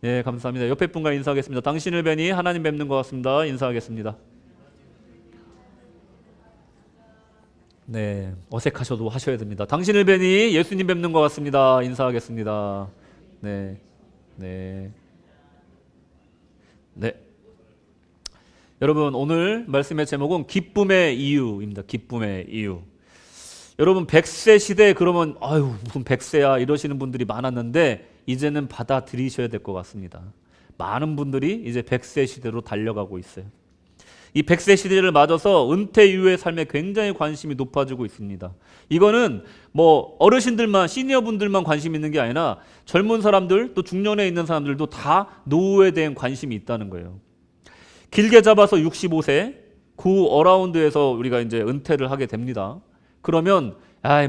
예, 감사합니다. 옆에 분과 인사하겠습니다. 당신을 뵈니 하나님 뵙는 것 같습니다. 인사하겠습니다. 네, 어색하셔도 하셔야 됩니다. 당신을 뵈니 예수님 뵙는 것 같습니다. 인사하겠습니다. 네, 네, 네. 여러분, 오늘 말씀의 제목은 기쁨의 이유입니다. 기쁨의 이유. 여러분, 100세 시대에 그러면 아유 무슨 100세야 이러시는 분들이 많았는데 이제는 받아들이셔야 될 것 같습니다. 많은 분들이 이제 100세 시대로 달려가고 있어요. 이 100세 시대를 맞아서 은퇴 이후의 삶에 굉장히 관심이 높아지고 있습니다. 이거는 뭐 어르신들만, 시니어분들만 관심 있는 게 아니라 젊은 사람들, 또 중년에 있는 사람들도 다 노후에 대한 관심이 있다는 거예요. 길게 잡아서 65세 그 어라운드에서 우리가 이제 은퇴를 하게 됩니다. 그러면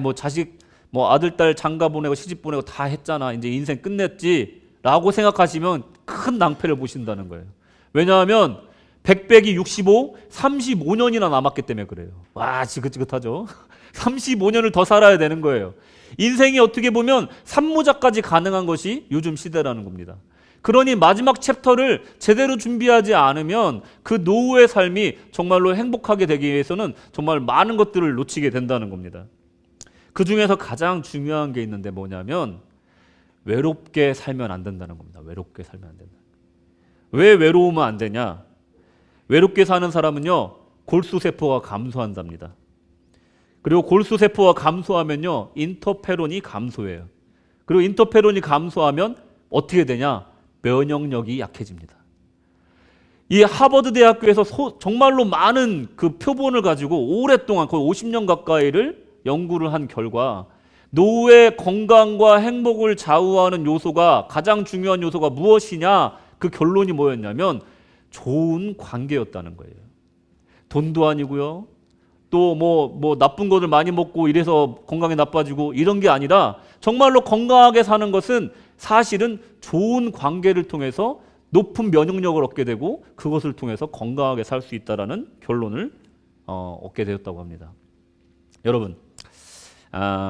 뭐 자식 뭐 아들 딸 장가 보내고 시집 보내고 다 했잖아. 이제 인생 끝냈지라고 생각하시면 큰 낭패를 보신다는 거예요. 왜냐하면 100 빼기 65, 35년이나 남았기 때문에 그래요. 와, 지긋지긋하죠. 35년을 더 살아야 되는 거예요. 인생이 어떻게 보면 산모작까지 가능한 것이 요즘 시대라는 겁니다. 그러니 마지막 챕터를 제대로 준비하지 않으면 그 노후의 삶이 정말로 행복하게 되기 위해서는 정말 많은 것들을 놓치게 된다는 겁니다. 그 중에서 가장 중요한 게 있는데 뭐냐면 외롭게 살면 안 된다는 겁니다. 외롭게 살면 안 된다. 왜 외로우면 안 되냐? 외롭게 사는 사람은요, 골수세포가 감소한답니다. 그리고 골수세포가 감소하면요, 인터페론이 감소해요. 그리고 인터페론이 감소하면 어떻게 되냐? 면역력이 약해집니다. 이 하버드 대학교에서 정말로 많은 그 표본을 가지고 오랫동안 거의 50년 가까이를 연구를 한 결과 노후의 건강과 행복을 좌우하는 요소가 가장 중요한 요소가 무엇이냐? 그 결론이 뭐였냐면 좋은 관계였다는 거예요. 돈도 아니고요. 또 뭐 나쁜 것을 많이 먹고 이래서 건강이 나빠지고 이런 게 아니라 정말로 건강하게 사는 것은 사실은 좋은 관계를 통해서 높은 면역력을 얻게 되고 그것을 통해서 건강하게 살 수 있다라는 결론을 얻게 되었다고 합니다. 여러분,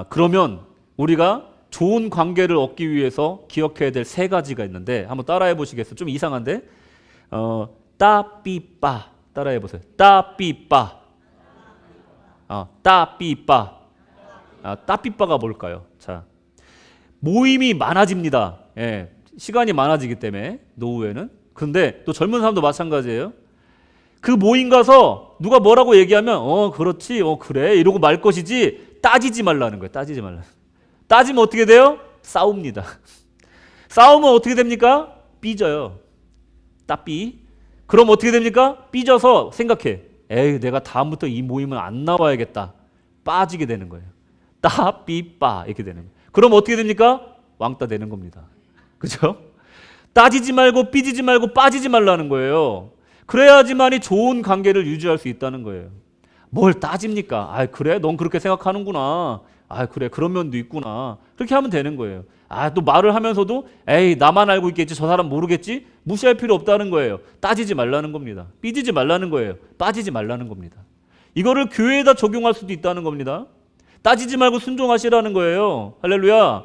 그러면 우리가 좋은 관계를 얻기 위해서 기억해야 될 세 가지가 있는데 한번 따라해 보시겠어요? 좀 이상한데 따삐빠 따라해 보세요. 따삐빠. 따삐빠. 따삐빠가 뭘까요? 자, 모임이 많아집니다. 예, 시간이 많아지기 때문에 노후에는. 근데 또 젊은 사람도 마찬가지예요. 그 모임 가서 누가 뭐라고 얘기하면 그렇지, 그래 이러고 말 것이지 따지지 말라는 거예요. 따지지 말라. 따지면 어떻게 돼요? 싸웁니다. 싸우면 어떻게 됩니까? 삐져요. 따삐. 그럼 어떻게 됩니까? 삐져서 생각해. 에이, 내가 다음부터 이 모임은 안 나와야겠다. 빠지게 되는 거예요. 따삐빠 이렇게 되는 거예요. 그럼 어떻게 됩니까? 왕따 되는 겁니다. 그죠? 따지지 말고 삐지지 말고 빠지지 말라는 거예요. 그래야지만이 좋은 관계를 유지할 수 있다는 거예요. 뭘 따집니까? 그래? 넌 그렇게 생각하는구나. 그래. 그런 면도 있구나. 그렇게 하면 되는 거예요. 또 말을 하면서도 에이, 나만 알고 있겠지. 저 사람 모르겠지? 무시할 필요 없다는 거예요. 따지지 말라는 겁니다. 삐지지 말라는 거예요. 빠지지 말라는 겁니다. 이거를 교회에다 적용할 수도 있다는 겁니다. 따지지 말고 순종하시라는 거예요. 할렐루야.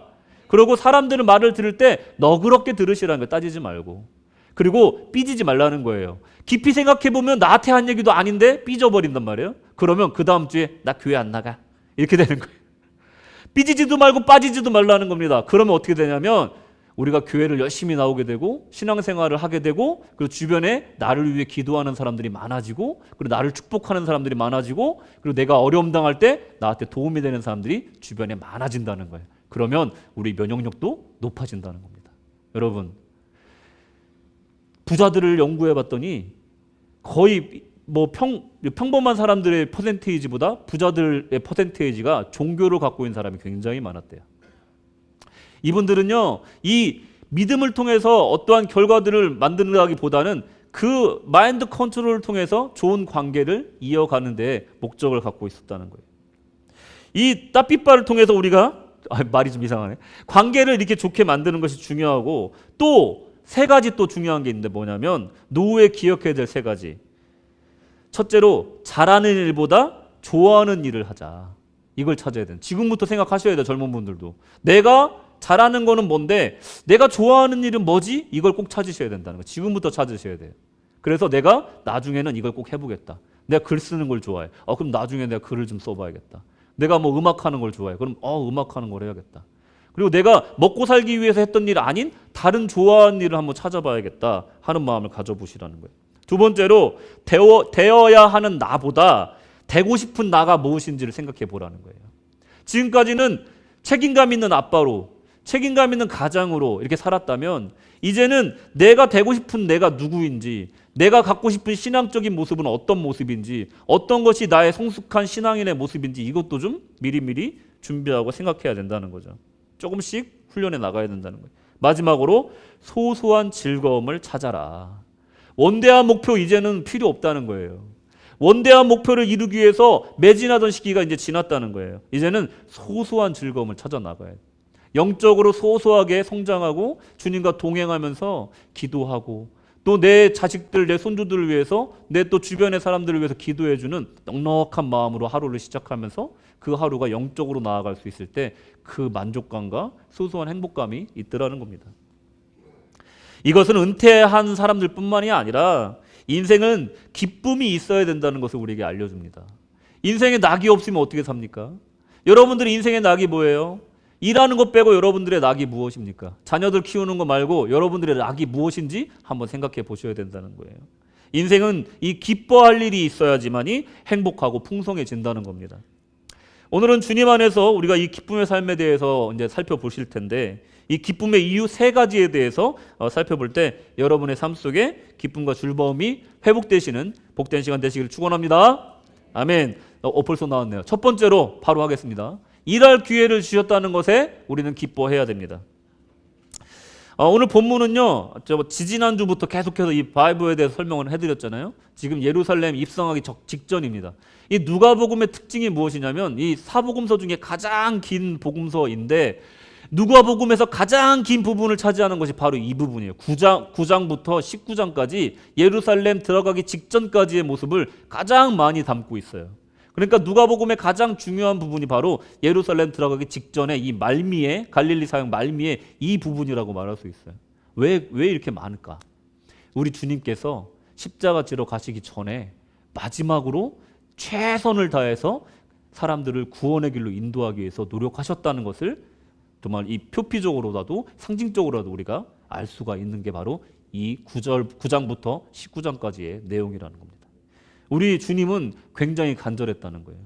그리고 사람들은 말을 들을 때 너그럽게 들으시라는 거예요. 따지지 말고. 그리고 삐지지 말라는 거예요. 깊이 생각해보면 나한테 한 얘기도 아닌데 삐져버린단 말이에요. 그러면 그 다음 주에 나 교회 안 나가. 이렇게 되는 거예요. 삐지지도 말고 빠지지도 말라는 겁니다. 그러면 어떻게 되냐면 우리가 교회를 열심히 나오게 되고 신앙생활을 하게 되고 그리고 주변에 나를 위해 기도하는 사람들이 많아지고 그리고 나를 축복하는 사람들이 많아지고 그리고 내가 어려움 당할 때 나한테 도움이 되는 사람들이 주변에 많아진다는 거예요. 그러면 우리 면역력도 높아진다는 겁니다. 여러분, 부자들을 연구해 봤더니 거의 평범한 사람들의 퍼센테이지보다 부자들의 퍼센테이지가 종교를 갖고 있는 사람이 굉장히 많았대요. 이분들은요, 이 믿음을 통해서 어떠한 결과들을 만든다기보다는 그 마인드 컨트롤을 통해서 좋은 관계를 이어가는 데 목적을 갖고 있었다는 거예요. 이 따삐빠를 통해서 우리가 말이 좀 이상하네. 관계를 이렇게 좋게 만드는 것이 중요하고 또 세 가지 또 중요한 게 있는데 뭐냐면 노후에 기억해야 될 세 가지. 첫째로 잘하는 일보다 좋아하는 일을 하자. 이걸 찾아야 돼요. 지금부터 생각하셔야 돼요. 젊은 분들도. 내가 잘하는 거는 뭔데 내가 좋아하는 일은 뭐지? 이걸 꼭 찾으셔야 된다는 거예요. 지금부터 찾으셔야 돼요. 그래서 내가 나중에는 이걸 꼭 해보겠다. 내가 글 쓰는 걸 좋아해. 그럼 나중에 내가 글을 좀 써봐야겠다. 내가 뭐 음악하는 걸 좋아해. 그럼 음악하는 걸 해야겠다. 그리고 내가 먹고 살기 위해서 했던 일 아닌 다른 좋아하는 일을 한번 찾아봐야겠다 하는 마음을 가져보시라는 거예요. 두 번째로 되어야 하는 나보다 되고 싶은 나가 무엇인지를 생각해 보라는 거예요. 지금까지는 책임감 있는 아빠로, 책임감 있는 가장으로 이렇게 살았다면 이제는 내가 되고 싶은 내가 누구인지, 내가 갖고 싶은 신앙적인 모습은 어떤 모습인지, 어떤 것이 나의 성숙한 신앙인의 모습인지 이것도 좀 미리미리 준비하고 생각해야 된다는 거죠. 조금씩 훈련해 나가야 된다는 거예요. 마지막으로 소소한 즐거움을 찾아라. 원대한 목표 이제는 필요 없다는 거예요. 원대한 목표를 이루기 위해서 매진하던 시기가 이제 지났다는 거예요. 이제는 소소한 즐거움을 찾아 나가야 돼요. 영적으로 소소하게 성장하고 주님과 동행하면서 기도하고 또 내 자식들, 내 손주들을 위해서 내 또 주변의 사람들을 위해서 기도해주는 넉넉한 마음으로 하루를 시작하면서 그 하루가 영적으로 나아갈 수 있을 때 그 만족감과 소소한 행복감이 있더라는 겁니다. 이것은 은퇴한 사람들 뿐만이 아니라 인생은 기쁨이 있어야 된다는 것을 우리에게 알려줍니다. 인생에 낙이 없으면 어떻게 삽니까? 여러분들의 인생의 낙이 뭐예요? 일하는 것 빼고 여러분들의 낙이 무엇입니까? 자녀들 키우는 거 말고 여러분들의 낙이 무엇인지 한번 생각해 보셔야 된다는 거예요. 인생은 이 기뻐할 일이 있어야지만이 행복하고 풍성해진다는 겁니다. 오늘은 주님 안에서 우리가 이 기쁨의 삶에 대해서 이제 살펴보실 텐데 이 기쁨의 이유 세 가지에 대해서 살펴볼 때 여러분의 삶 속에 기쁨과 즐거움이 회복되시는 복된 시간 되시기를 축원합니다. 아멘. 벌써 나왔네요. 첫 번째로 바로 하겠습니다. 일할 기회를 주셨다는 것에 우리는 기뻐해야 됩니다. 오늘 본문은요, 지지난주부터 계속해서 이 바이브에 대해서 설명을 해드렸잖아요. 지금 예루살렘 입성하기 직전입니다. 이 누가복음의 특징이 무엇이냐면 이 사복음서 중에 가장 긴 복음서인데 누가복음에서 가장 긴 부분을 차지하는 것이 바로 이 부분이에요. 9장부터 19장까지 예루살렘 들어가기 직전까지의 모습을 가장 많이 담고 있어요. 그러니까 누가복음의 가장 중요한 부분이 바로 예루살렘 들어가기 직전에 이 말미에 갈릴리 사역 말미에 이 부분이라고 말할 수 있어요. 왜 이렇게 많을까? 우리 주님께서 십자가 지러 가시기 전에 마지막으로 최선을 다해서 사람들을 구원의 길로 인도하기 위해서 노력하셨다는 것을 정말 이 표피적으로라도 상징적으로라도 우리가 알 수가 있는 게 바로 이 9장부터 19장까지의 내용이라는 겁니다. 우리 주님은 굉장히 간절했다는 거예요.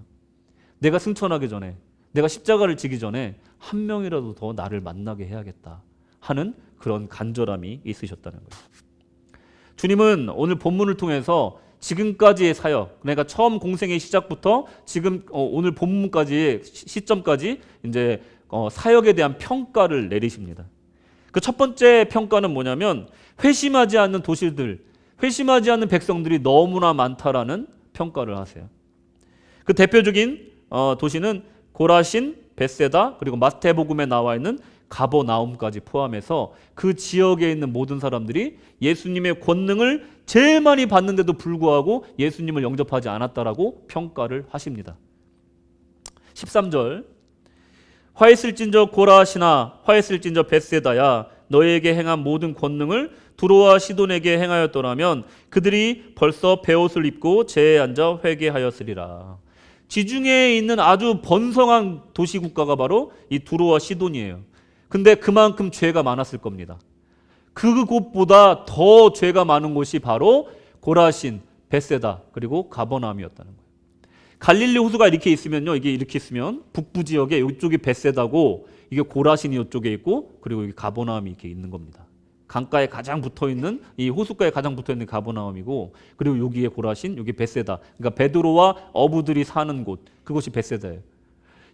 내가 승천하기 전에, 내가 십자가를 지기 전에 한 명이라도 더 나를 만나게 해야겠다 하는 그런 간절함이 있으셨다는 거예요. 주님은 오늘 본문을 통해서 지금까지의 사역, 그러니까 처음 공생의 시작부터 지금 오늘 본문까지의 시점까지 이제 사역에 대한 평가를 내리십니다. 그 첫 번째 평가는 뭐냐면 회심하지 않는 도시들, 회심하지 않는 백성들이 너무나 많다라는 평가를 하세요. 그 대표적인 도시는 고라신, 벳세다, 그리고 마태복음에 나와 있는 가버나움까지 포함해서 그 지역에 있는 모든 사람들이 예수님의 권능을 제일 많이 받는데도 불구하고 예수님을 영접하지 않았다라고 평가를 하십니다. 13절 화했을진저 고라시나 화했을진저 벳세다야 너에게 행한 모든 권능을 두로와 시돈에게 행하였더라면 그들이 벌써 베옷을 입고 제에 앉아 회개하였으리라. 지중해에 있는 아주 번성한 도시국가가 바로 이 두로와 시돈이에요. 근데 그만큼 죄가 많았을 겁니다. 그곳보다 더 죄가 많은 곳이 바로 고라신, 벳세다 그리고 가버나움이었다는 거예요. 갈릴리 호수가 이렇게 있으면요, 이게 이렇게 있으면 북부 지역에 이쪽이 벳세다고 이게 고라신이 이쪽에 있고 그리고 여기 가버나움이 이렇게 있는 겁니다. 강가에 가장 붙어 있는 이 호숫가에 가장 붙어 있는 가버나움이고 그리고 여기에 고라신, 여기 벳세다. 그러니까 베드로와 어부들이 사는 곳, 그곳이 벳세다예요.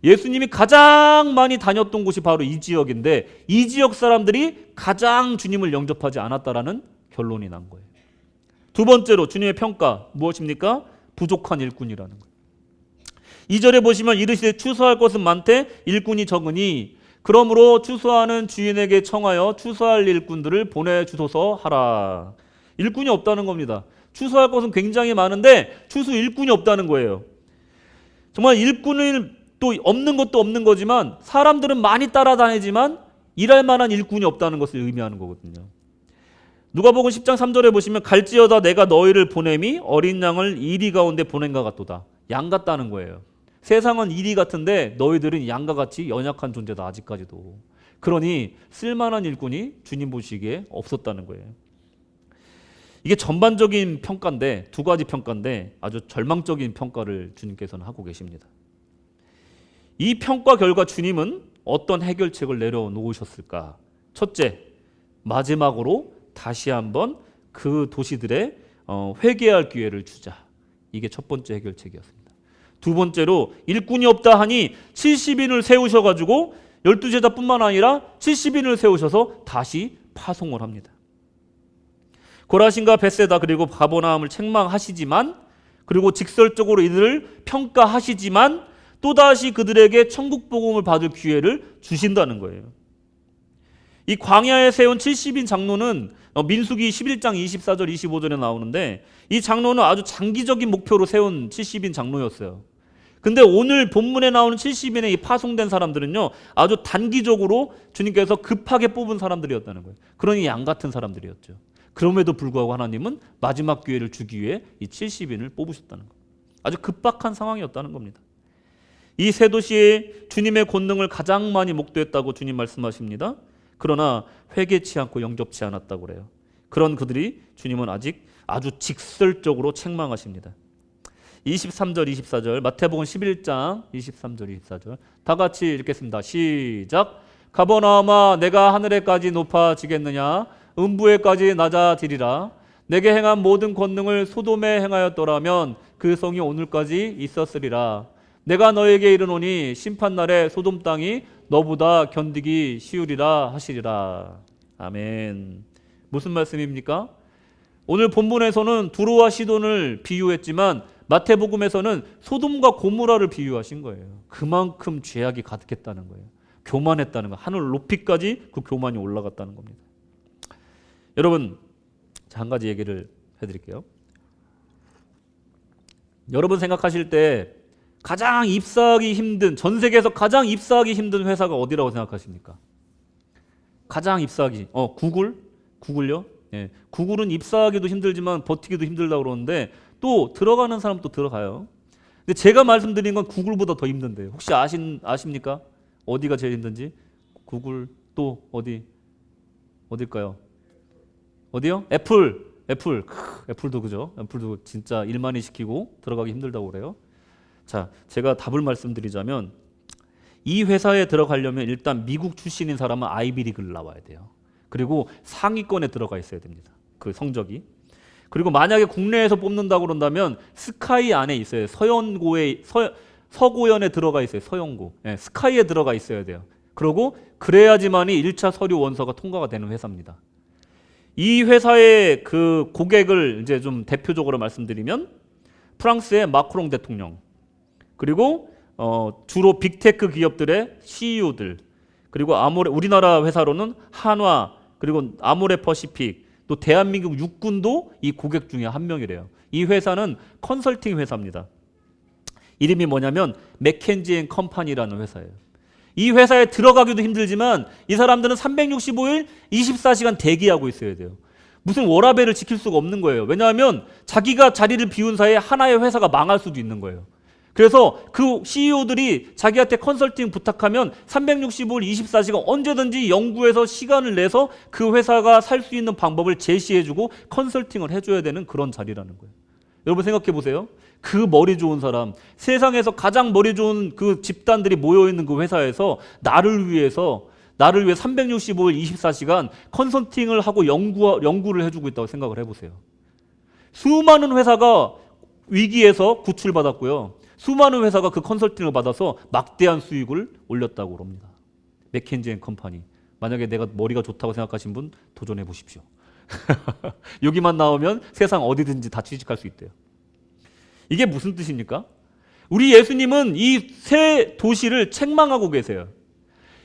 예수님이 가장 많이 다녔던 곳이 바로 이 지역인데 이 지역 사람들이 가장 주님을 영접하지 않았다라는 결론이 난 거예요. 두 번째로 주님의 평가 무엇입니까? 부족한 일꾼이라는 거예요. 2절에 보시면 이르시되 추수할 것은 많되 일꾼이 적으니 그러므로 추수하는 주인에게 청하여 추수할 일꾼들을 보내주소서 하라. 일꾼이 없다는 겁니다. 추수할 것은 굉장히 많은데 추수 일꾼이 없다는 거예요. 정말 일꾼을 또 없는 것도 없는 거지만 사람들은 많이 따라다니지만 일할 만한 일꾼이 없다는 것을 의미하는 거거든요. 누가복음 10장 3절에 보시면 갈지어다 내가 너희를 보냄이 어린 양을 이리 가운데 보낸가 같도다. 양 같다는 거예요. 세상은 이리 같은데 너희들은 양과 같이 연약한 존재다 아직까지도. 그러니 쓸만한 일꾼이 주님 보시기에 없었다는 거예요. 이게 전반적인 평가인데 두 가지 평가인데 아주 절망적인 평가를 주님께서는 하고 계십니다. 이 평가 결과 주님은 어떤 해결책을 내려놓으셨을까? 첫째, 마지막으로 다시 한번 그 도시들의 회개할 기회를 주자. 이게 첫 번째 해결책이었습니다. 두 번째로 일꾼이 없다 하니 70인을 세우셔가지고 12제자뿐만 아니라 70인을 세우셔서 다시 파송을 합니다. 고라신과 벳세다 그리고 가버나움을 책망하시지만 그리고 직설적으로 이들을 평가하시지만 또다시 그들에게 천국 복음을 받을 기회를 주신다는 거예요. 이 광야에 세운 70인 장로는 민수기 11장 24절 25절에 나오는데 이 장로는 아주 장기적인 목표로 세운 70인 장로였어요. 근데 오늘 본문에 나오는 70인의 이 파송된 사람들은요 아주 단기적으로 주님께서 급하게 뽑은 사람들이었다는 거예요. 그러니 양 같은 사람들이었죠. 그럼에도 불구하고 하나님은 마지막 기회를 주기 위해 이 70인을 뽑으셨다는 거예요. 아주 급박한 상황이었다는 겁니다. 이 세 도시에 주님의 권능을 가장 많이 목도했다고 주님 말씀하십니다. 그러나 회개치 않고 영접치 않았다고 그래요. 그런 그들이 주님은 아직 아주 직설적으로 책망하십니다. 23절 24절 마태복음 11장 23절 24절 다 같이 읽겠습니다. 시작. 가버나움아 내가 하늘에까지 높아지겠느냐 음부에까지 낮아지리라. 내게 행한 모든 권능을 소돔에 행하였더라면 그 성이 오늘까지 있었으리라. 내가 너에게 이르노니 심판날에 소돔 땅이 너보다 견디기 쉬우리라 하시리라. 아멘. 무슨 말씀입니까? 오늘 본문에서는 두로와 시돈을 비유했지만 마태복음에서는 소돔과 고모라를 비유하신 거예요. 그만큼 죄악이 가득했다는 거예요. 교만했다는 거. 하늘 높이까지 그 교만이 올라갔다는 겁니다. 여러분, 한 가지 얘기를 해드릴게요. 여러분 생각하실 때 가장 입사하기 힘든, 전 세계에서 가장 입사하기 힘든 회사가 어디라고 생각하십니까? 가장 입사하기, 구글요? 예, 구글은 입사하기도 힘들지만 버티기도 힘들다고 그러는데 또 들어가는 사람도 들어가요. 근데 제가 말씀드린 건 구글보다 더 힘든데요. 혹시 아십니까? 어디가 제일 힘든지? 구글 또 어딜까요? 어디요? 애플도 그죠? 애플도 진짜 일 많이 시키고 들어가기 힘들다고 그래요. 자, 제가 답을 말씀드리자면 이 회사에 들어가려면 일단 미국 출신인 사람은 아이비리그를 나와야 돼요. 그리고 상위권에 들어가 있어야 됩니다. 그 성적이. 그리고 만약에 국내에서 뽑는다고 그런다면 스카이 안에 있어요. 서고연에 들어가 있어요. 서연고. 네, 스카이에 들어가 있어야 돼요. 그리고 그래야지만이 1차 서류 원서가 통과가 되는 회사입니다. 이 회사의 그 고객을 이제 좀 대표적으로 말씀드리면 프랑스의 마크롱 대통령, 그리고 주로 빅테크 기업들의 CEO들, 그리고 우리나라 회사로는 한화, 그리고 아모레퍼시픽, 또 대한민국 육군도 이 고객 중에 한 명이래요. 이 회사는 컨설팅 회사입니다. 이름이 뭐냐면 맥켄지 앤 컴퍼니라는 회사예요. 이 회사에 들어가기도 힘들지만 이 사람들은 365일 24시간 대기하고 있어야 돼요. 무슨 워라밸을 지킬 수가 없는 거예요. 왜냐하면 자기가 자리를 비운 사이에 하나의 회사가 망할 수도 있는 거예요. 그래서 그 CEO들이 자기한테 컨설팅 부탁하면 365일 24시간 언제든지 연구해서 시간을 내서 그 회사가 살 수 있는 방법을 제시해주고 컨설팅을 해줘야 되는 그런 자리라는 거예요. 여러분 생각해 보세요. 그 머리 좋은 사람, 세상에서 가장 머리 좋은 그 집단들이 모여있는 그 회사에서 나를 위해 365일 24시간 컨설팅을 하고 연구를 해주고 있다고 생각을 해보세요. 수많은 회사가 위기에서 구출받았고요. 수많은 회사가 그 컨설팅을 받아서 막대한 수익을 올렸다고 합니다. 맥켄지 앤 컴퍼니. 만약에 내가 머리가 좋다고 생각하신 분 도전해 보십시오. 여기만 나오면 세상 어디든지 다 취직할 수 있대요. 이게 무슨 뜻입니까? 우리 예수님은 이 세 도시를 책망하고 계세요.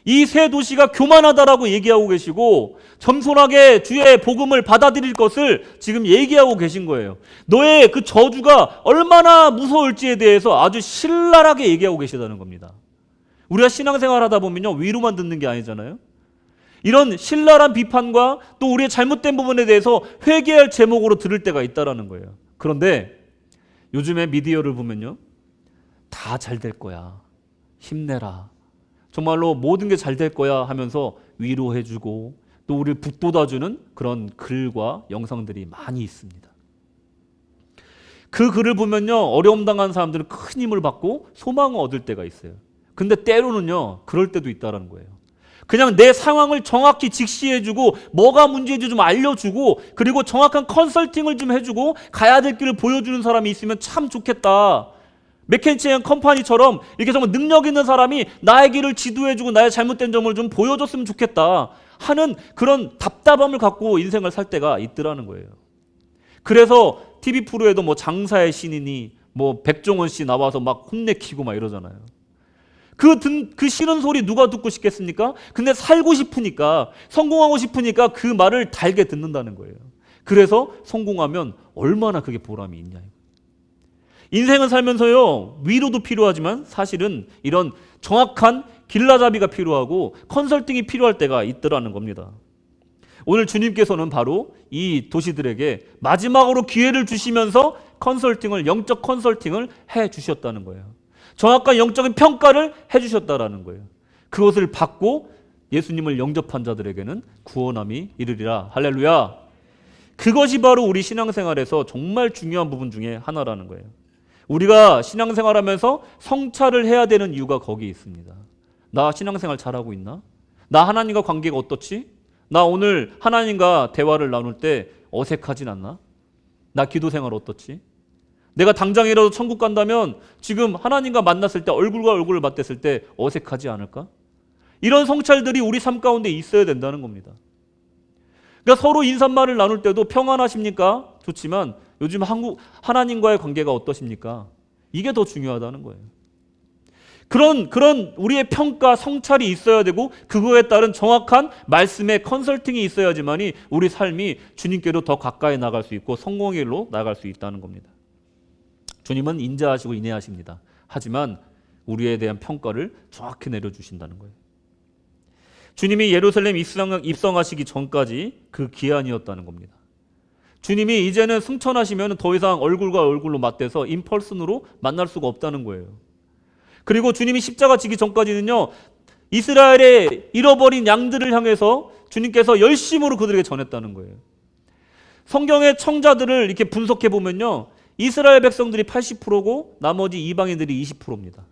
이 세 도시가 교만하다라고 얘기하고 계시고 겸손하게 주의 복음을 받아들일 것을 지금 얘기하고 계신 거예요. 너의 그 저주가 얼마나 무서울지에 대해서 아주 신랄하게 얘기하고 계시다는 겁니다. 우리가 신앙생활 하다 보면요, 위로만 듣는 게 아니잖아요. 이런 신랄한 비판과 또 우리의 잘못된 부분에 대해서 회개할 제목으로 들을 때가 있다라는 거예요. 그런데 요즘에 미디어를 보면요, 다 잘 될 거야, 힘내라, 정말로 모든 게 잘 될 거야 하면서 위로해주고 또 우리를 북돋아주는 그런 글과 영상들이 많이 있습니다. 그 글을 보면요, 어려움 당한 사람들은 큰 힘을 받고 소망을 얻을 때가 있어요. 근데 때로는요, 그럴 때도 있다는 거예요. 그냥 내 상황을 정확히 직시해주고 뭐가 문제인지 좀 알려주고 그리고 정확한 컨설팅을 좀 해주고 가야 될 길을 보여주는 사람이 있으면 참 좋겠다. 맥켄치 앤 컴퍼니처럼 이렇게 정말 능력 있는 사람이 나의 길을 지도해주고 나의 잘못된 점을 좀 보여줬으면 좋겠다 하는 그런 답답함을 갖고 인생을 살 때가 있더라는 거예요. 그래서 TV 프로에도 뭐 장사의 신이니 뭐 백종원 씨 나와서 막 혼내키고 막 이러잖아요. 그 싫은 소리 누가 듣고 싶겠습니까? 근데 살고 싶으니까, 성공하고 싶으니까 그 말을 달게 듣는다는 거예요. 그래서 성공하면 얼마나 그게 보람이 있냐. 인생을 살면서요, 위로도 필요하지만 사실은 이런 정확한 길라잡이가 필요하고 컨설팅이 필요할 때가 있더라는 겁니다. 오늘 주님께서는 바로 이 도시들에게 마지막으로 기회를 주시면서 영적 컨설팅을 해 주셨다는 거예요. 정확한 영적인 평가를 해 주셨다라는 거예요. 그것을 받고 예수님을 영접한 자들에게는 구원함이 이르리라. 할렐루야. 그것이 바로 우리 신앙생활에서 정말 중요한 부분 중에 하나라는 거예요. 우리가 신앙생활하면서 성찰을 해야 되는 이유가 거기 있습니다. 나 신앙생활 잘하고 있나? 나 하나님과 관계가 어떻지? 나 오늘 하나님과 대화를 나눌 때 어색하진 않나? 나 기도생활 어떻지? 내가 당장이라도 천국 간다면 지금 하나님과 만났을 때 얼굴과 얼굴을 맞댔을 때 어색하지 않을까? 이런 성찰들이 우리 삶 가운데 있어야 된다는 겁니다. 그러니까 서로 인사말을 나눌 때도 평안하십니까? 좋지만 요즘 하나님과의 관계가 어떠십니까? 이게 더 중요하다는 거예요. 그런 우리의 평가, 성찰이 있어야 되고 그거에 따른 정확한 말씀의 컨설팅이 있어야지만이 우리 삶이 주님께로 더 가까이 나갈 수 있고 성공의 길로 나갈 수 있다는 겁니다. 주님은 인자하시고 인내하십니다. 하지만 우리에 대한 평가를 정확히 내려주신다는 거예요. 주님이 예루살렘 입성하시기 전까지 그 기한이었다는 겁니다. 주님이 이제는 승천하시면 더 이상 얼굴과 얼굴로 맞대서 인펄슨으로 만날 수가 없다는 거예요. 그리고 주님이 십자가 지기 전까지는요, 이스라엘의 잃어버린 양들을 향해서 주님께서 열심으로 그들에게 전했다는 거예요. 성경의 청자들을 이렇게 분석해 보면요, 이스라엘 백성들이 80%고 나머지 이방인들이 20%입니다.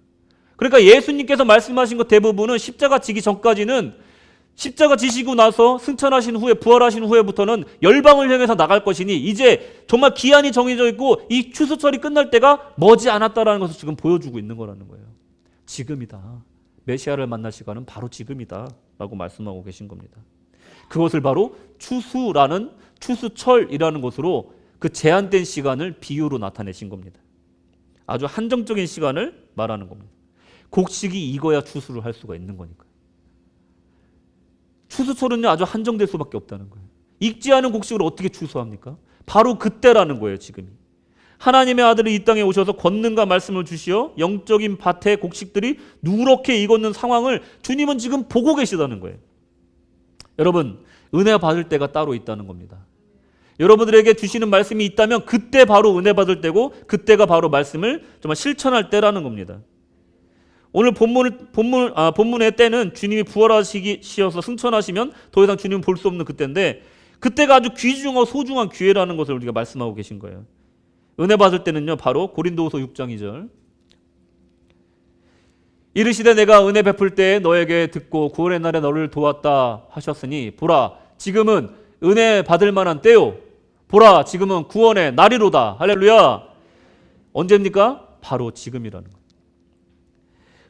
그러니까 예수님께서 말씀하신 것 대부분은 십자가 지기 전까지는 십자가 지시고 나서 승천하신 후에 부활하신 후에부터는 열방을 향해서 나갈 것이니 이제 정말 기한이 정해져 있고 이 추수철이 끝날 때가 머지 않았다라는 것을 지금 보여주고 있는 거라는 거예요. 지금이다. 메시아를 만날 시간은 바로 지금이다 라고 말씀하고 계신 겁니다. 그것을 바로 추수철이라는 것으로 그 제한된 시간을 비유로 나타내신 겁니다. 아주 한정적인 시간을 말하는 겁니다. 곡식이 익어야 추수를 할 수가 있는 거니까요. 추수철은요, 아주 한정될 수밖에 없다는 거예요. 익지 않은 곡식을 어떻게 추수합니까? 바로 그때라는 거예요. 지금이. 하나님의 아들이 이 땅에 오셔서 권능과 말씀을 주시어 영적인 밭의 곡식들이 누렇게 익었는 상황을 주님은 지금 보고 계시다는 거예요. 여러분, 은혜 받을 때가 따로 있다는 겁니다. 여러분들에게 주시는 말씀이 있다면 그때 바로 은혜 받을 때고 그때가 바로 말씀을 정말 실천할 때라는 겁니다. 오늘 본문의 때는 주님이 부활하시어서 승천하시면 더 이상 주님을 볼 수 없는 그때인데 그때가 아주 귀중하고 소중한 기회라는 것을 우리가 말씀하고 계신 거예요. 은혜 받을 때는요, 바로 고린도후서 6장 2절. 이르시되 내가 은혜 베풀 때에 너에게 듣고 구원의 날에 너를 도왔다 하셨으니 보라 지금은 은혜 받을 만한 때요. 보라 지금은 구원의 날이로다. 할렐루야. 언제입니까? 바로 지금이라는 거예요.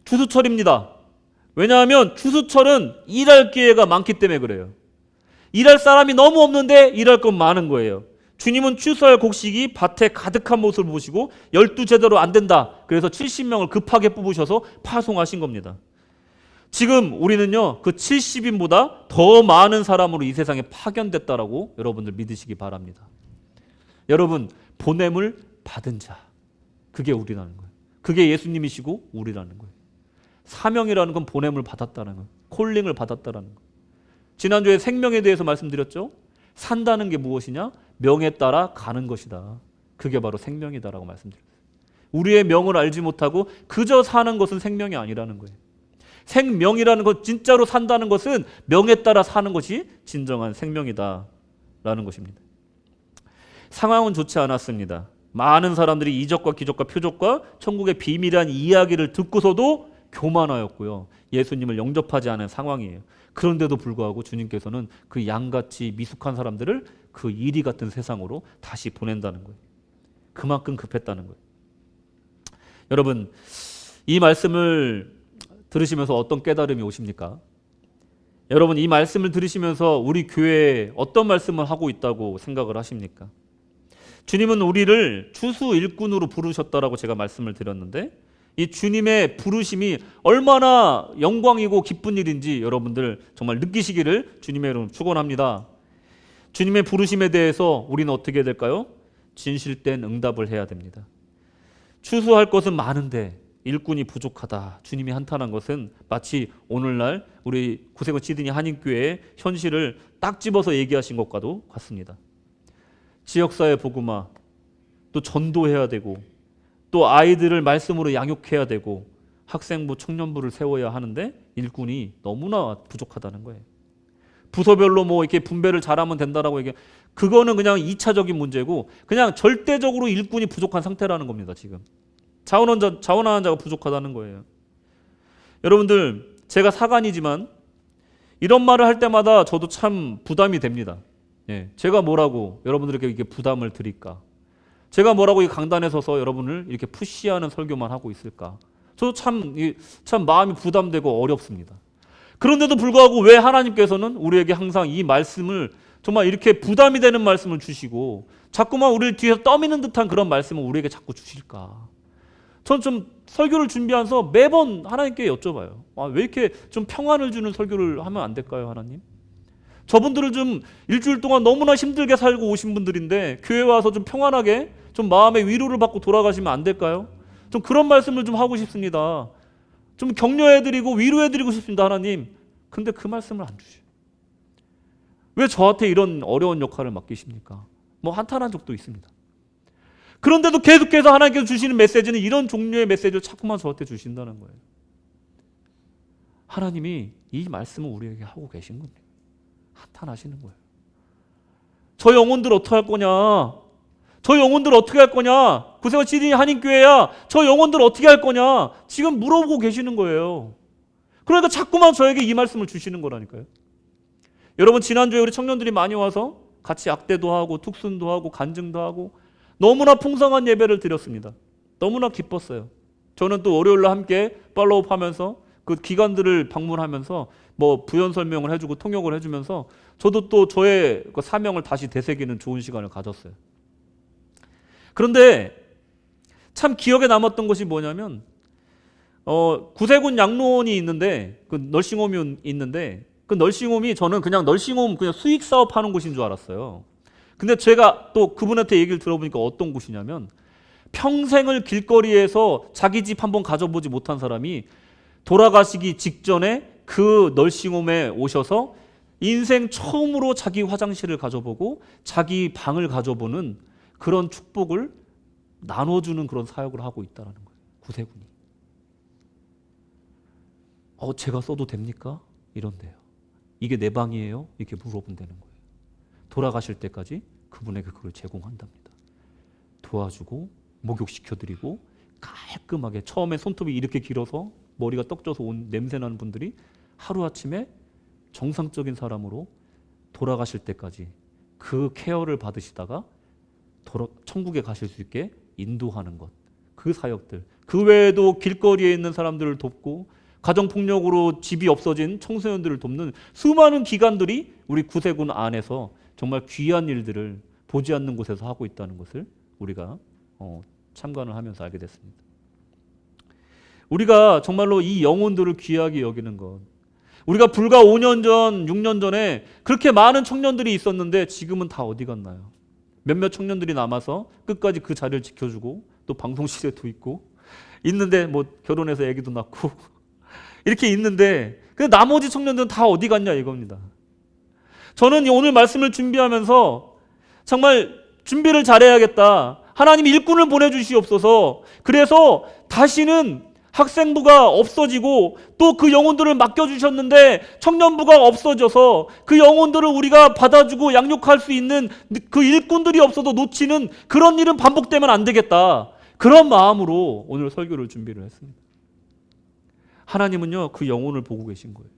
추수철입니다. 왜냐하면 추수철은 일할 기회가 많기 때문에 그래요. 일할 사람이 너무 없는데 일할 건 많은 거예요. 주님은 추수할 곡식이 밭에 가득한 모습을 보시고 12제대로 안 된다. 그래서 70명을 급하게 뽑으셔서 파송하신 겁니다. 지금 우리는요, 그 70인보다 더 많은 사람으로 이 세상에 파견됐다라고 여러분들 믿으시기 바랍니다. 여러분, 보냄을 받은 자, 그게 우리라는 거예요. 그게 예수님이시고 우리라는 거예요. 사명이라는 건 보냄을 받았다는 거예요. 콜링을 받았다는 거예요. 지난주에 생명에 대해서 말씀드렸죠. 산다는 게 무엇이냐? 명에 따라 가는 것이다. 그게 바로 생명이다라고 말씀드렸어요. 우리의 명을 알지 못하고 그저 사는 것은 생명이 아니라는 거예요. 생명이라는 것, 진짜로 산다는 것은 명에 따라 사는 것이 진정한 생명이다라는 것입니다. 상황은 좋지 않았습니다. 많은 사람들이 이적과 기적과 표적과 천국의 비밀한 이야기를 듣고서도 교만하였고요. 예수님을 영접하지 않은 상황이에요. 그런데도 불구하고 주님께서는 그 양같이 미숙한 사람들을 그 이리 같은 세상으로 다시 보낸다는 거예요. 그만큼 급했다는 거예요. 여러분, 이 말씀을 들으시면서 어떤 깨달음이 오십니까? 여러분, 이 말씀을 들으시면서 우리 교회에 어떤 말씀을 하고 있다고 생각을 하십니까? 주님은 우리를 추수 일꾼으로 부르셨다라고 제가 말씀을 드렸는데, 이 주님의 부르심이 얼마나 영광이고 기쁜 일인지 여러분들 정말 느끼시기를 주님의 이름으로 축원합니다. 주님의 부르심에 대해서 우리는 어떻게 해야 될까요? 진실된 응답을 해야 됩니다. 추수할 것은 많은데 일꾼이 부족하다. 주님이 한탄한 것은 마치 오늘날 우리 구세군 시드니 한인교회의 현실을 딱 집어서 얘기하신 것과도 같습니다. 지역사회 복음화, 또 전도해야 되고, 또 아이들을 말씀으로 양육해야 되고, 학생부, 청년부를 세워야 하는데 일꾼이 너무나 부족하다는 거예요. 부서별로 뭐 이렇게 분배를 잘하면 된다라고 얘기해. 그거는 그냥 2차적인 문제고, 그냥 절대적으로 일꾼이 부족한 상태라는 겁니다. 지금 자원하는 자가 부족하다는 거예요. 여러분들, 제가 사관이지만 이런 말을 할 때마다 저도 참 부담이 됩니다. 예, 제가 뭐라고 여러분들에게 이렇게 부담을 드릴까? 제가 뭐라고 이 강단에 서서 여러분을 이렇게 푸시하는 설교만 하고 있을까? 저도 참 마음이 부담되고 어렵습니다. 그런데도 불구하고 왜 하나님께서는 우리에게 항상 이 말씀을 정말 이렇게 부담이 되는 말씀을 주시고 자꾸만 우리를 뒤에서 떠미는 듯한 그런 말씀을 우리에게 자꾸 주실까? 전 좀 설교를 준비하면서 매번 하나님께 여쭤봐요. 왜 이렇게 좀 평안을 주는 설교를 하면 안 될까요, 하나님? 저분들은 좀 일주일 동안 너무나 힘들게 살고 오신 분들인데 교회 와서 좀 평안하게 좀 마음의 위로를 받고 돌아가시면 안 될까요? 좀 그런 말씀을 좀 하고 싶습니다. 좀 격려해드리고 위로해드리고 싶습니다, 하나님. 근데 그 말씀을 안 주셔요. 왜 저한테 이런 어려운 역할을 맡기십니까? 뭐 한탄한 적도 있습니다. 그런데도 계속해서 하나님께서 주시는 메시지는 이런 종류의 메시지를 자꾸만 저한테 주신다는 거예요. 하나님이 이 말씀을 우리에게 하고 계신 겁니다. 한탄하시는 거예요. 저 영혼들 어떻게 할 거냐? 저 영혼들 어떻게 할 거냐? 구세군 시드니 한인교회야. 저 영혼들 어떻게 할 거냐? 지금 물어보고 계시는 거예요. 그러니까 자꾸만 저에게 이 말씀을 주시는 거라니까요. 여러분, 지난주에 우리 청년들이 많이 와서 같이 악대도 하고 특순도 하고 간증도 하고 너무나 풍성한 예배를 드렸습니다. 너무나 기뻤어요. 저는 또 월요일날 함께 팔로우업 하면서 그 기관들을 방문하면서 뭐 부연 설명을 해주고 통역을 해주면서 저도 또 저의 그 사명을 다시 되새기는 좋은 시간을 가졌어요. 그런데 참 기억에 남았던 것이 뭐냐면 구세군 양로원이 있는데 그 널싱홈이 있는데 그 널싱홈이 저는 그냥 널싱홈 그냥 수익 사업 하는 곳인 줄 알았어요. 근데 제가 또 그분한테 얘기를 들어보니까 어떤 곳이냐면 평생을 길거리에서 자기 집 한번 가져보지 못한 사람이 돌아가시기 직전에 그 널싱홈에 오셔서 인생 처음으로 자기 화장실을 가져보고 자기 방을 가져보는 그런 축복을 나눠주는 그런 사역을 하고 있다는 거예요. 구세군이. 제가 써도 됩니까? 이런데요. 이게 내 방이에요? 이렇게 물어본다는 거예요. 돌아가실 때까지 그분에게 그걸 제공한답니다. 도와주고 목욕시켜드리고 깔끔하게, 처음에 손톱이 이렇게 길어서 머리가 떡져서 온 냄새나는 분들이 하루아침에 정상적인 사람으로 돌아가실 때까지 그 케어를 받으시다가 천국에 가실 수 있게 인도하는 것, 그 사역들. 그 외에도 길거리에 있는 사람들을 돕고 가정폭력으로 집이 없어진 청소년들을 돕는 수많은 기관들이 우리 구세군 안에서 정말 귀한 일들을 보지 않는 곳에서 하고 있다는 것을 우리가 참관을 하면서 알게 됐습니다. 우리가 정말로 이 영혼들을 귀하게 여기는 것, 우리가 불과 5년 전, 6년 전에 그렇게 많은 청년들이 있었는데 지금은 다 어디 갔나요? 몇몇 청년들이 남아서 끝까지 그 자리를 지켜주고 또 방송실에도 있고 있는데 뭐 결혼해서 애기도 낳고 이렇게 있는데 그 나머지 청년들은 다 어디 갔냐 이겁니다. 저는 오늘 말씀을 준비하면서 정말 준비를 잘해야겠다. 하나님 일꾼을 보내주시옵소서. 그래서 다시는 학생부가 없어지고 또 그 영혼들을 맡겨주셨는데 청년부가 없어져서 그 영혼들을 우리가 받아주고 양육할 수 있는 그 일꾼들이 없어도 놓치는 그런 일은 반복되면 안 되겠다. 그런 마음으로 오늘 설교를 준비를 했습니다. 하나님은요, 그 영혼을 보고 계신 거예요.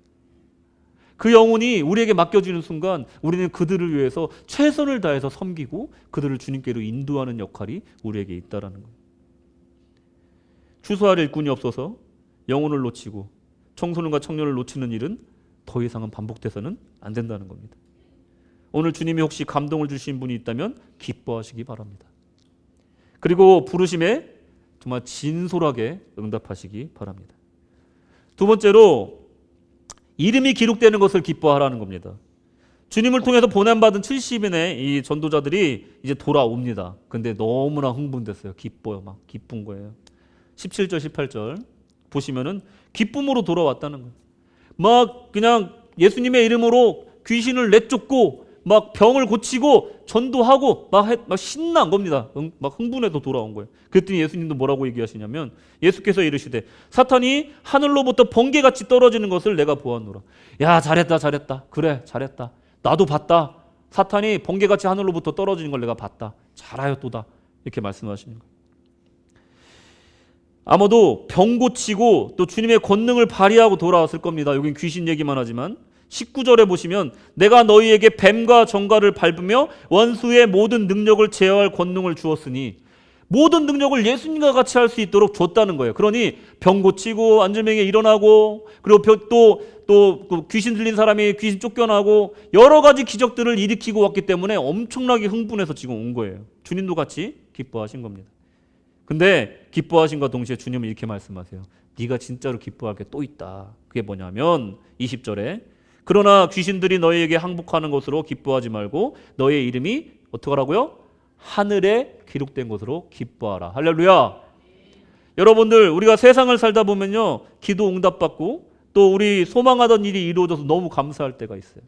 그 영혼이 우리에게 맡겨지는 순간 우리는 그들을 위해서 최선을 다해서 섬기고 그들을 주님께로 인도하는 역할이 우리에게 있다라는 거예요. 추수할 일꾼이 없어서 영혼을 놓치고 청소년과 청년을 놓치는 일은 더 이상은 반복돼서는 안 된다는 겁니다. 오늘 주님이 혹시 감동을 주신 분이 있다면 기뻐하시기 바랍니다. 그리고 부르심에 정말 진솔하게 응답하시기 바랍니다. 두 번째로 이름이 기록되는 것을 기뻐하라는 겁니다. 주님을 통해서 보냄받은 70인의 이 전도자들이 이제 돌아옵니다. 근데 너무나 흥분됐어요. 기뻐요. 막 기쁜 거예요. 17절 18절 보시면은 기쁨으로 돌아왔다는 거예요. 막 그냥 예수님의 이름으로 귀신을 내쫓고 막 병을 고치고 전도하고 막 신난 겁니다. 막 흥분해서 돌아온 거예요. 그랬더니 예수님도 뭐라고 얘기하시냐면 예수께서 이르시되 사탄이 하늘로부터 번개같이 떨어지는 것을 내가 보았노라. 야, 잘했다. 그래, 잘했다. 나도 봤다. 사탄이 번개같이 하늘로부터 떨어지는 걸 내가 봤다. 잘하였도다. 이렇게 말씀하시는 거예요. 아마도 병 고치고 또 주님의 권능을 발휘하고 돌아왔을 겁니다. 여긴 귀신 얘기만 하지만 19절에 보시면 내가 너희에게 뱀과 정갈을 밟으며 원수의 모든 능력을 제어할 권능을 주었으니 모든 능력을 예수님과 같이 할 수 있도록 줬다는 거예요. 그러니 병 고치고 안절명에 일어나고 그리고 또 귀신 들린 사람이 귀신 쫓겨나고 여러 가지 기적들을 일으키고 왔기 때문에 엄청나게 흥분해서 지금 온 거예요. 주님도 같이 기뻐하신 겁니다. 근데 기뻐하신과 동시에 주님은 이렇게 말씀하세요. 네가 진짜로 기뻐할 게 또 있다. 그게 뭐냐면 20절에 그러나 귀신들이 너희에게 항복하는 것으로 기뻐하지 말고 너희의 이름이 어떻게 하라고요? 하늘에 기록된 것으로 기뻐하라. 할렐루야. 여러분들 우리가 세상을 살다 보면요. 기도 응답받고 또 우리 소망하던 일이 이루어져서 너무 감사할 때가 있어요.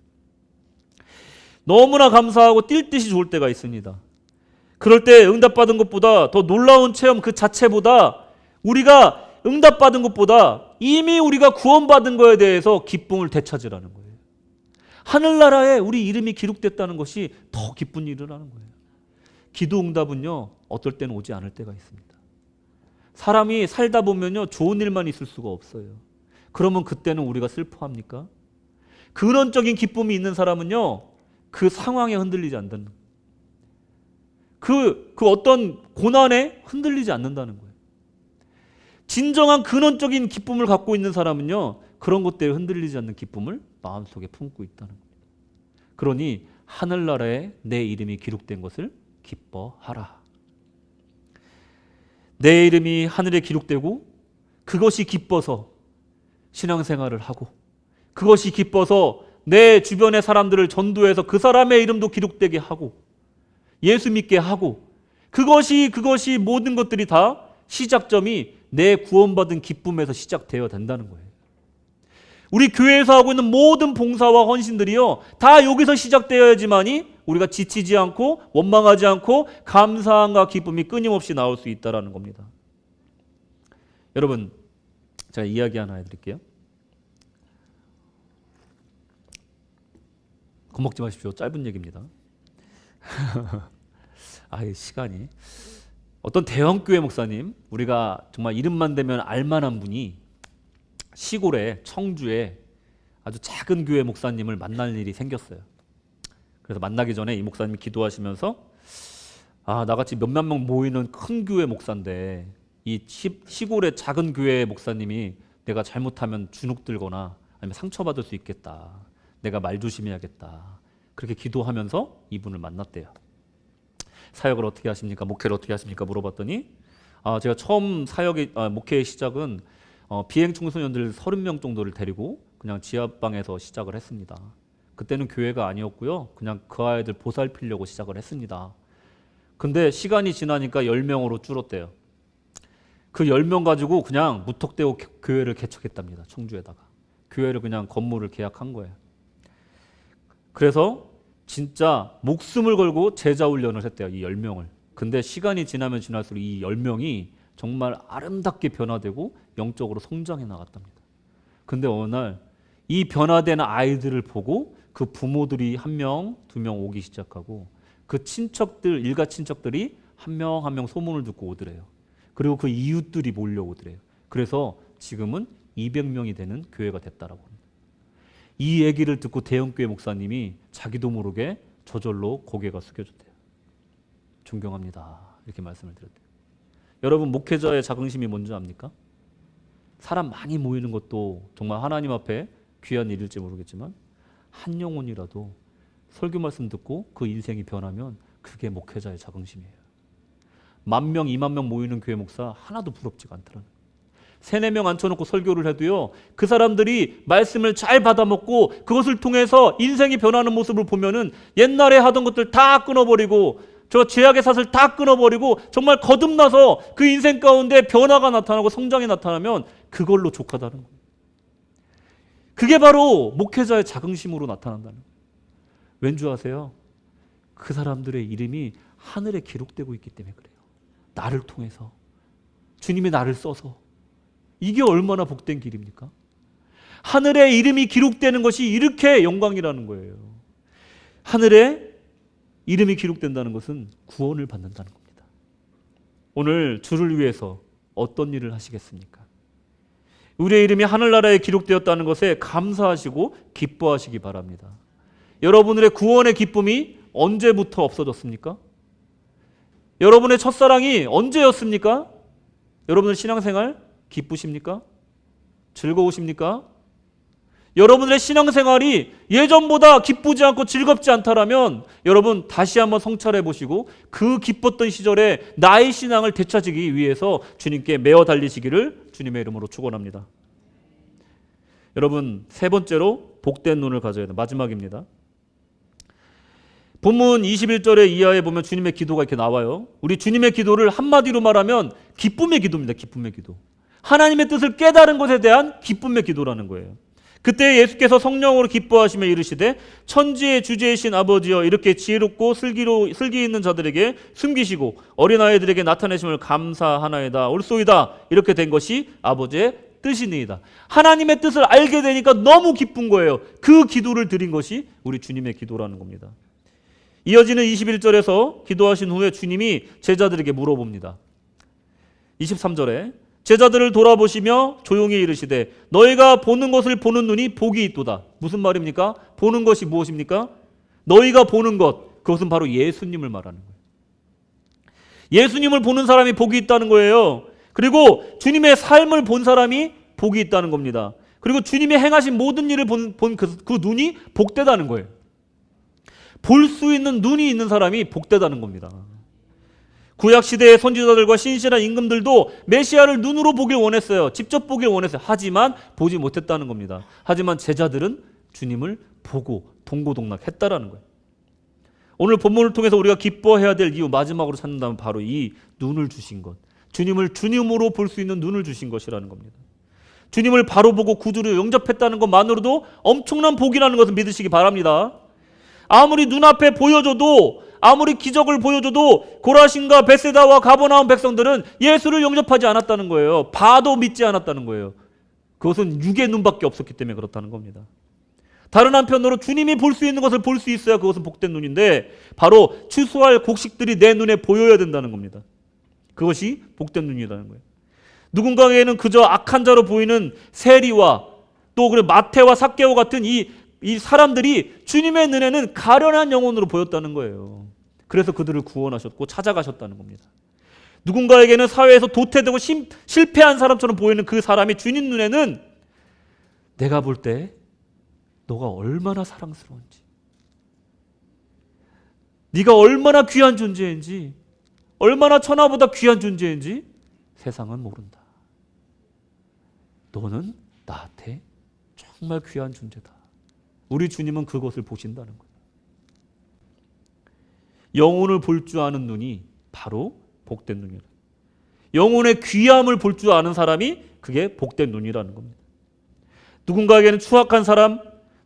너무나 감사하고 뛸 듯이 좋을 때가 있습니다. 그럴 때 응답받은 것보다 더 놀라운 체험 그 자체보다 우리가 응답받은 것보다 이미 우리가 구원받은 거에 대해서 기쁨을 되찾으라는 거예요. 하늘나라에 우리 이름이 기록됐다는 것이 더 기쁜 일이라는 거예요. 기도 응답은요, 어떨 때는 오지 않을 때가 있습니다. 사람이 살다 보면요, 좋은 일만 있을 수가 없어요. 그러면 그때는 우리가 슬퍼합니까? 근원적인 기쁨이 있는 사람은요, 그 상황에 흔들리지 않는다는 거예요. 그 어떤 고난에 흔들리지 않는다는 거예요. 진정한 근원적인 기쁨을 갖고 있는 사람은요, 그런 것 때문에 흔들리지 않는 기쁨을 마음속에 품고 있다는 거예요. 그러니 하늘나라에 내 이름이 기록된 것을 기뻐하라. 내 이름이 하늘에 기록되고 그것이 기뻐서 신앙생활을 하고 그것이 기뻐서 내 주변의 사람들을 전도해서 그 사람의 이름도 기록되게 하고 예수 믿게 하고 그것이 모든 것들이 다 시작점이 내 구원받은 기쁨에서 시작되어야 된다는 거예요. 우리 교회에서 하고 있는 모든 봉사와 헌신들이요 다 여기서 시작되어야지만이 우리가 지치지 않고 원망하지 않고 감사함과 기쁨이 끊임없이 나올 수 있다는 겁니다. 여러분, 제가 이야기 하나 해드릴게요. 겁먹지 마십시오. 짧은 얘기입니다. 시간이 어떤 대형교회 목사님, 우리가 정말 이름만 대면 알만한 분이 시골에 청주에 아주 작은 교회 목사님을 만날 일이 생겼어요. 그래서 만나기 전에 이 목사님이 기도하시면서 나같이 몇몇 명 모이는 큰 교회 목사인데 이 시골의 작은 교회 목사님이 내가 잘못하면 주눅 들거나 아니면 상처받을 수 있겠다. 내가 말 조심해야겠다. 그렇게 기도하면서 이분을 만났대요. 사역을 어떻게 하십니까? 목회를 어떻게 하십니까? 물어봤더니 제가 처음 목회의 시작은 비행 청소년들 30명 정도를 데리고 그냥 지하방에서 시작을 했습니다. 그때는 교회가 아니었고요. 그냥 그 아이들 보살피려고 시작을 했습니다. 근데 시간이 지나니까 10명으로 줄었대요. 그 10명 가지고 그냥 무턱대고 교회를 개척했답니다. 청주에다가. 교회를 그냥 건물을 계약한 거예요. 그래서 진짜 목숨을 걸고 제자 훈련을 했대요. 이 10명을. 근데 시간이 지나면 지날수록 이 10명이 정말 아름답게 변화되고 영적으로 성장해 나갔답니다. 근데 어느 날 이 변화되는 아이들을 보고 그 부모들이 1명, 2명 오기 시작하고 그 친척들, 일가 친척들이 한 명 한 명 소문을 듣고 오더래요. 그리고 그 이웃들이 몰려오더래요. 그래서 지금은 200명이 되는 교회가 됐다라고 합니다. 이 얘기를 듣고 대형교회 목사님이 자기도 모르게 저절로 고개가 숙여졌대요. 존경합니다. 이렇게 말씀을 드렸대요. 여러분, 목회자의 자긍심이 뭔지 압니까? 사람 많이 모이는 것도 정말 하나님 앞에 귀한 일일지 모르겠지만 한 영혼이라도 설교 말씀 듣고 그 인생이 변하면 그게 목회자의 자긍심이에요. 10,000명, 20,000명 모이는 교회 목사 하나도 부럽지가 않더라고요. 3-4명 앉혀놓고 설교를 해도요, 그 사람들이 말씀을 잘 받아먹고 그것을 통해서 인생이 변하는 모습을 보면은 옛날에 하던 것들 다 끊어버리고 저 죄악의 삿을 다 끊어버리고 정말 거듭나서 그 인생 가운데 변화가 나타나고 성장이 나타나면 그걸로 족하다는 거예요. 그게 바로 목회자의 자긍심으로 나타난다는 거예요. 왠지 아세요? 그 사람들의 이름이 하늘에 기록되고 있기 때문에 그래요. 나를 통해서, 주님이 나를 써서. 이게 얼마나 복된 길입니까? 하늘에 이름이 기록되는 것이 이렇게 영광이라는 거예요. 하늘에 이름이 기록된다는 것은 구원을 받는다는 겁니다. 오늘 주를 위해서 어떤 일을 하시겠습니까? 우리의 이름이 하늘나라에 기록되었다는 것에 감사하시고 기뻐하시기 바랍니다. 여러분들의 구원의 기쁨이 언제부터 없어졌습니까? 여러분의 첫사랑이 언제였습니까? 여러분의 신앙생활 기쁘십니까? 즐거우십니까? 여러분들의 신앙생활이 예전보다 기쁘지 않고 즐겁지 않다라면 여러분 다시 한번 성찰해 보시고 그 기뻤던 시절에 나의 신앙을 되찾기 위해서 주님께 매어 달리시기를 주님의 이름으로 축원합니다. 여러분, 3번째로 복된 눈을 가져야 돼요. 마지막입니다. 본문 21절의 이하에 보면 주님의 기도가 이렇게 나와요. 우리 주님의 기도를 한마디로 말하면 기쁨의 기도입니다. 기쁨의 기도. 하나님의 뜻을 깨달은 것에 대한 기쁨의 기도라는 거예요. 그때 예수께서 성령으로 기뻐하시며 이르시되 천지의 주제이신 아버지여 이렇게 지혜롭고 슬기 있는 자들에게 숨기시고 어린아이들에게 나타내심을 감사하나이다. 옳소이다. 이렇게 된 것이 아버지의 뜻이니이다. 하나님의 뜻을 알게 되니까 너무 기쁜 거예요. 그 기도를 드린 것이 우리 주님의 기도라는 겁니다. 이어지는 21절에서 기도하신 후에 주님이 제자들에게 물어봅니다. 23절에 제자들을 돌아보시며 조용히 이르시되 너희가 보는 것을 보는 눈이 복이 있도다. 무슨 말입니까? 보는 것이 무엇입니까? 너희가 보는 것, 그것은 바로 예수님을 말하는 거예요. 예수님을 보는 사람이 복이 있다는 거예요. 그리고 주님의 삶을 본 사람이 복이 있다는 겁니다. 그리고 주님이 행하신 모든 일을 본 그 눈이 복되다는 거예요. 볼 수 있는 눈이 있는 사람이 복되다는 겁니다. 구약시대의 선지자들과 신실한 임금들도 메시아를 눈으로 보길 원했어요. 직접 보길 원했어요. 하지만 보지 못했다는 겁니다. 하지만 제자들은 주님을 보고 동고동락했다라는 거예요. 오늘 본문을 통해서 우리가 기뻐해야 될 이유, 마지막으로 찾는다면 바로 이 눈을 주신 것, 주님을 주님으로 볼 수 있는 눈을 주신 것이라는 겁니다. 주님을 바로 보고 구주로 영접했다는 것만으로도 엄청난 복이라는 것을 믿으시기 바랍니다. 아무리 눈앞에 보여줘도, 아무리 기적을 보여줘도 고라신과 벳세다와 가버나움 백성들은 예수를 영접하지 않았다는 거예요. 봐도 믿지 않았다는 거예요. 그것은 육의 눈밖에 없었기 때문에 그렇다는 겁니다. 다른 한편으로 주님이 볼 수 있는 것을 볼 수 있어야 그것은 복된 눈인데 바로 추수할 곡식들이 내 눈에 보여야 된다는 겁니다. 그것이 복된 눈이라는 거예요. 누군가에게는 그저 악한 자로 보이는 세리와 또 그래 마태와 삭개오 같은 이 사람들이 주님의 눈에는 가련한 영혼으로 보였다는 거예요. 그래서 그들을 구원하셨고 찾아가셨다는 겁니다. 누군가에게는 사회에서 도태되고 실패한 사람처럼 보이는 그 사람이 주님 눈에는 내가 볼 때 너가 얼마나 사랑스러운지, 네가 얼마나 귀한 존재인지, 얼마나 천하보다 귀한 존재인지 세상은 모른다. 너는 나한테 정말 귀한 존재다. 우리 주님은 그것을 보신다는 거예요. 영혼을 볼 줄 아는 눈이 바로 복된 눈이에요. 영혼의 귀함을 볼 줄 아는 사람이 그게 복된 눈이라는 겁니다. 누군가에게는 추악한 사람,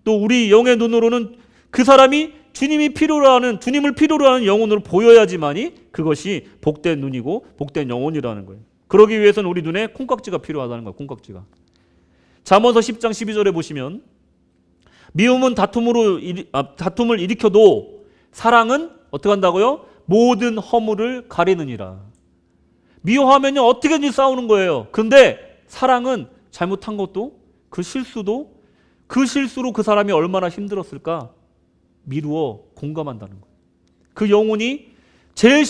또 우리 영의 눈으로는 그 사람이 주님을 필요로 하는 영혼으로 보여야지만이 그것이 복된 눈이고 복된 영혼이라는 거예요. 그러기 위해서는 우리 눈에 콩깍지가 필요하다는 거예요. 콩깍지가. 잠언서 10장 12절에 보시면 미움은 다툼을 일으켜도 사랑은 어떻게 한다고요? 모든 허물을 가리느니라. 미워하면요 어떻게든지 싸우는 거예요. 근데 사랑은 잘못한 것도 그 실수로 그 사람이 얼마나 힘들었을까 미루어 공감한다는 거예요. 그 영혼이 제일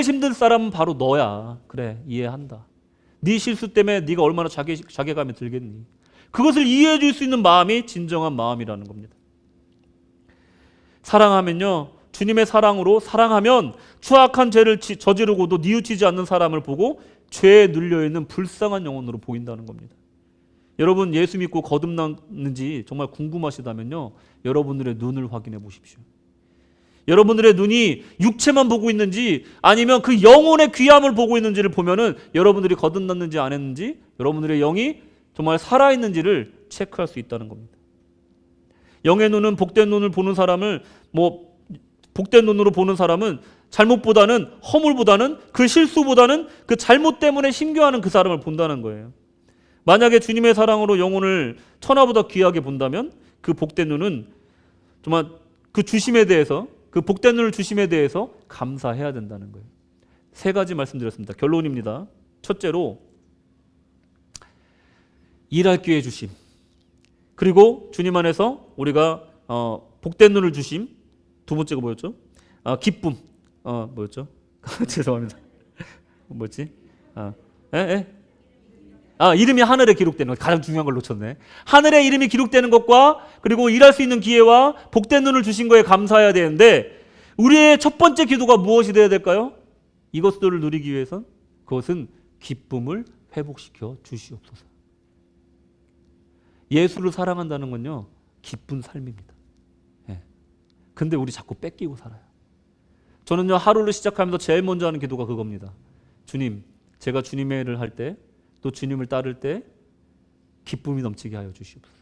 힘든 사람은 바로 너야. 그래, 이해한다. 네 실수 때문에 네가 얼마나 자괴감이 들겠니? 그것을 이해해 줄 수 있는 마음이 진정한 마음이라는 겁니다. 사랑하면요, 주님의 사랑으로 사랑하면 추악한 죄를 저지르고도 뉘우치지 않는 사람을 보고 죄에 눌려있는 불쌍한 영혼으로 보인다는 겁니다. 여러분 예수 믿고 거듭났는지 정말 궁금하시다면요, 여러분들의 눈을 확인해 보십시오. 여러분들의 눈이 육체만 보고 있는지 아니면 그 영혼의 귀함을 보고 있는지를 보면은 여러분들이 거듭났는지 안 했는지, 여러분들의 영이 정말 살아있는지를 체크할 수 있다는 겁니다. 영의 눈은 복된 눈을 보는 사람을 복된 눈으로 보는 사람은 잘못보다는 허물보다는 그 실수보다는 그 잘못 때문에 심겨하는 그 사람을 본다는 거예요. 만약에 주님의 사랑으로 영혼을 천하보다 귀하게 본다면 그 복된 눈은 정말 그 주심에 대해서, 그 복된 눈을 주심에 대해서 감사해야 된다는 거예요. 세 가지 말씀드렸습니다. 결론입니다. 첫째로 일할 기회 주심, 그리고 주님 안에서 우리가 복된 눈을 주심, 두 번째가 뭐였죠? 기쁨. 뭐였죠? 죄송합니다. 뭐였지? 이름이 하늘에 기록되는 것, 가장 중요한 걸 놓쳤네. 하늘에 이름이 기록되는 것과 그리고 일할 수 있는 기회와 복된 눈을 주신 거에 감사해야 되는데, 우리의 첫 번째 기도가 무엇이 되어야 될까요? 이것들을 누리기 위해선 그것은 기쁨을 회복시켜 주시옵소서. 예수를 사랑한다는 건요, 기쁜 삶입니다. 근데 우리 자꾸 뺏기고 살아요. 저는요, 하루를 시작하면서 제일 먼저 하는 기도가 그겁니다. 주님, 제가 주님의 일을 할 때, 또 주님을 따를 때 기쁨이 넘치게 하여 주시옵소서.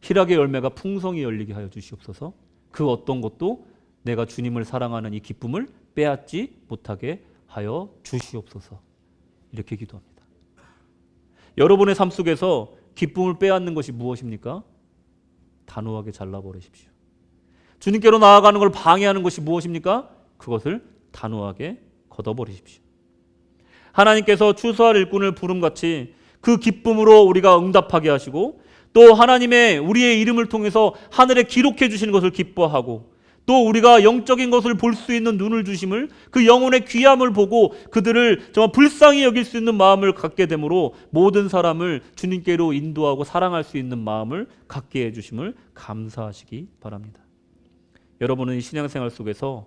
희락의 열매가 풍성히 열리게 하여 주시옵소서. 그 어떤 것도 내가 주님을 사랑하는 이 기쁨을 빼앗지 못하게 하여 주시옵소서. 이렇게 기도합니다. 여러분의 삶 속에서 기쁨을 빼앗는 것이 무엇입니까? 단호하게 잘라버리십시오. 주님께로 나아가는 걸 방해하는 것이 무엇입니까? 그것을 단호하게 걷어버리십시오. 하나님께서 추수할 일꾼을 부름같이 그 기쁨으로 우리가 응답하게 하시고, 또 하나님의 우리의 이름을 통해서 하늘에 기록해 주시는 것을 기뻐하고, 또 우리가 영적인 것을 볼 수 있는 눈을 주심을, 그 영혼의 귀함을 보고 그들을 정말 불쌍히 여길 수 있는 마음을 갖게 되므로 모든 사람을 주님께로 인도하고 사랑할 수 있는 마음을 갖게 해주심을 감사하시기 바랍니다. 여러분은 이 신앙생활 속에서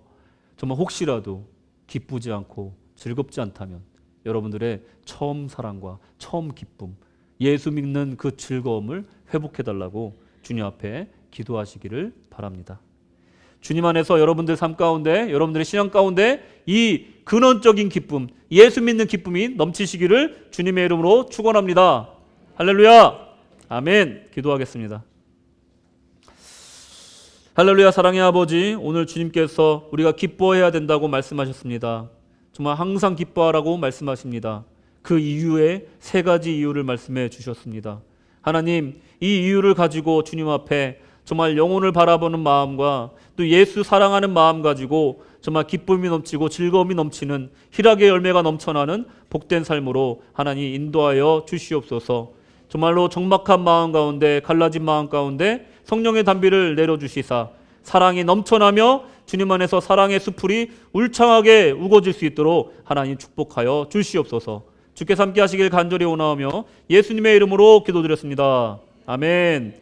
정말 혹시라도 기쁘지 않고 즐겁지 않다면 여러분들의 처음 사랑과 처음 기쁨, 예수 믿는 그 즐거움을 회복해달라고 주님 앞에 기도하시기를 바랍니다. 주님 안에서 여러분들 삶 가운데, 여러분들의 신앙 가운데 이 근원적인 기쁨, 예수 믿는 기쁨이 넘치시기를 주님의 이름으로 축원합니다. 할렐루야, 아멘. 기도하겠습니다. 할렐루야. 사랑의 아버지, 오늘 주님께서 우리가 기뻐해야 된다고 말씀하셨습니다. 정말 항상 기뻐하라고 말씀하십니다. 그 이유에 세 가지 이유를 말씀해 주셨습니다. 하나님, 이 이유를 가지고 주님 앞에 정말 영혼을 바라보는 마음과 또 예수 사랑하는 마음 가지고 정말 기쁨이 넘치고 즐거움이 넘치는 희락의 열매가 넘쳐나는 복된 삶으로 하나님 인도하여 주시옵소서. 정말로 적막한 마음 가운데, 갈라진 마음 가운데 성령의 단비를 내려주시사 사랑이 넘쳐나며 주님 안에서 사랑의 수풀이 울창하게 우거질 수 있도록 하나님 축복하여 주시옵소서. 주께서 함께 하시길 간절히 원하오며 예수님의 이름으로 기도드렸습니다. 아멘.